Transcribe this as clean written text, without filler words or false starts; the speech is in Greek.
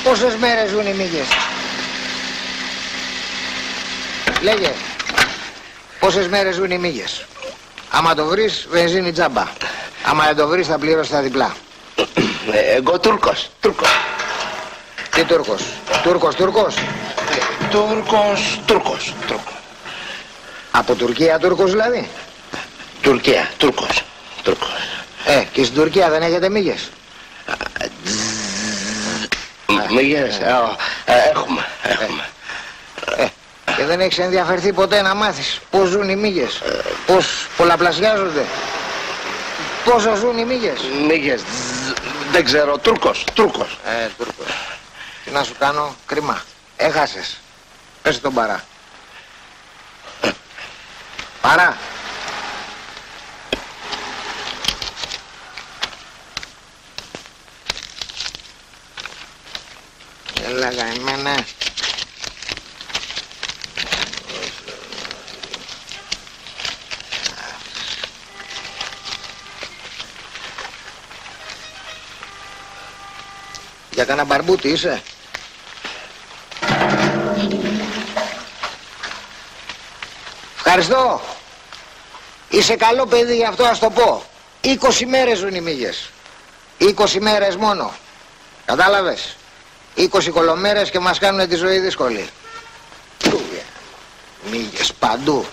Πόσες μέρες ζουν οι μύγες? Λέγε. Πόσες μέρες ζουν οι μύγες? Άμα το βρεις, βενζίνη τζάμπα. Άμα δεν το βρεις, θα πληρώσεις τα διπλά. Εγώ Τούρκος. Τι Τούρκος? Τούρκος. Τούρκος. Από Τουρκία Τούρκος δηλαδή? Τουρκία, Τούρκος. Και στην Τουρκία δεν έχετε μύγες? Μύγες, έχουμε. Και δεν έχεις ενδιαφερθεί ποτέ να μάθεις πώς ζουν οι μύγες? Πώς πολλαπλασιάζονται? Πόσο ζουν οι μύγες? Μύγες, δεν ξέρω, Τούρκος. Τούρκος. Τι να σου κάνω, κρίμα. Έχασες. Πες τον Παρά. Παρά. Έλα γαμμένα. Για κανένα μπαρμπούτι είσαι? Ευχαριστώ. Είσαι καλό παιδί, γι' αυτό ας το πω. 20 μέρες ζουν οι μύγες. 20 μέρες μόνο. Κατάλαβες? 20 κολομέρες και μας κάνουν τη ζωή δύσκολη. Μύγες παντού.